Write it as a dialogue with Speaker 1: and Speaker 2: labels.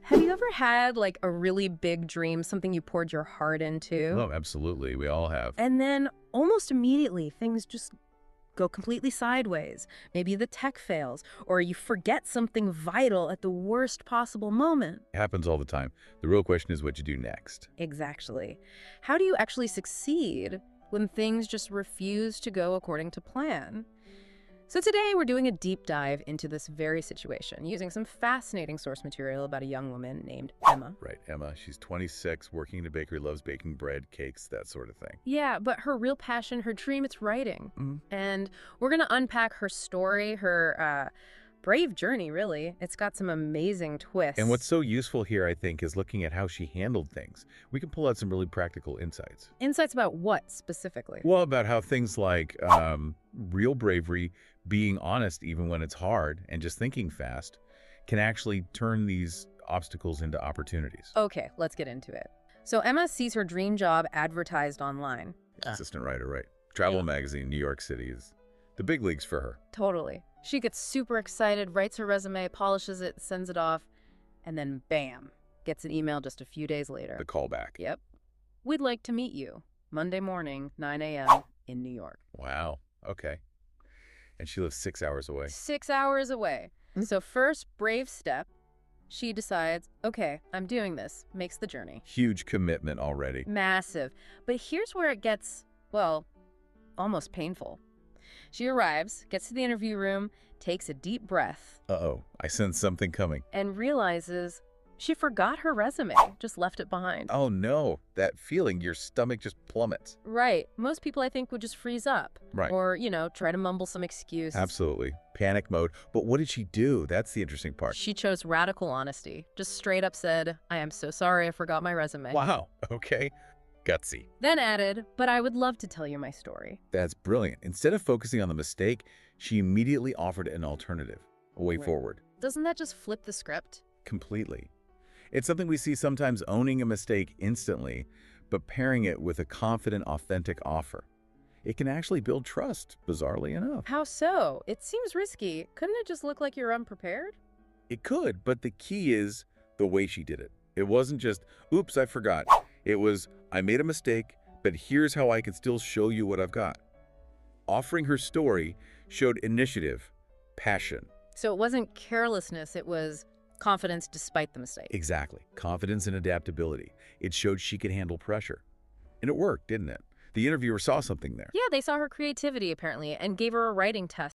Speaker 1: Have you ever had like a really big dream, something you poured your heart into,
Speaker 2: Oh, absolutely. We all have.
Speaker 1: and then almost immediately things just go completely sideways? Maybe the tech fails, or you forget something vital at the worst possible moment.
Speaker 2: It happens all the time. The real question is what you do next.
Speaker 1: Exactly. How do you actually succeed when things just refuse to go according to plan? So today we're doing a deep dive into this very situation using some fascinating source material about a young woman named Emma.
Speaker 2: Right, Emma, she's 26, working in a bakery, loves baking bread, cakes, that sort of thing.
Speaker 1: Yeah, but her real passion, her dream, it's writing.
Speaker 2: Mm.
Speaker 1: And we're going to unpack her story, her brave journey, really. It's got some amazing twists.
Speaker 2: And what's so useful here, I think, is looking at how she handled things. We can pull out some really practical insights.
Speaker 1: Insights about what specifically?
Speaker 2: Well, about how things like real bravery, being honest even when it's hard, and just thinking fast can actually turn these obstacles into opportunities.
Speaker 1: Okay, let's get into it. So Emma sees her dream job advertised online.
Speaker 2: Assistant writer, right. Travel magazine, New York City is the big leagues for her.
Speaker 1: Totally. She gets super excited, writes her resume, polishes it, sends it off, and then bam, gets an email just a few days later.
Speaker 2: The callback.
Speaker 1: Yep. We'd like to meet you Monday morning, 9 a.m. in New York.
Speaker 2: Wow. Okay. And she lives 6 hours away.
Speaker 1: 6 hours away. So first brave step, she decides, okay, I'm doing this. Makes the journey.
Speaker 2: Huge commitment already.
Speaker 1: Massive. But here's where it gets, well, almost painful. She arrives, gets to the interview room, takes a deep breath,
Speaker 2: Uh-oh. I sense something coming.
Speaker 1: and realizes she forgot her resume, just left it behind.
Speaker 2: Oh no. That feeling, your stomach just plummets.
Speaker 1: Right. Most people, I think, would just freeze up.
Speaker 2: Right.
Speaker 1: Or, try to mumble some excuse.
Speaker 2: Absolutely. Panic mode. But what did she do? That's the interesting part.
Speaker 1: She chose radical honesty. Just straight up said, I am so sorry I forgot my resume.
Speaker 2: Wow. Okay. Gutsy.
Speaker 1: Then added, but I would love to tell you my story.
Speaker 2: That's brilliant. Instead of focusing on the mistake, she immediately offered an alternative, a way
Speaker 1: Right.
Speaker 2: forward.
Speaker 1: Doesn't that just flip the script?
Speaker 2: Completely. It's something we see sometimes, owning a mistake instantly, but pairing it with a confident, authentic offer. It can actually build trust, bizarrely enough.
Speaker 1: How so? It seems risky. Couldn't it just look like you're unprepared?
Speaker 2: It could, but the key is the way she did it. It wasn't just, oops, I forgot. It was, I made a mistake, but here's how I can still show you what I've got. Offering her story showed initiative, passion.
Speaker 1: So it wasn't carelessness, it was confidence despite the mistake.
Speaker 2: Exactly. Confidence and adaptability. It showed she could handle pressure. And it worked, didn't it? The interviewer saw something there.
Speaker 1: Yeah, they saw her creativity apparently and gave her a writing test.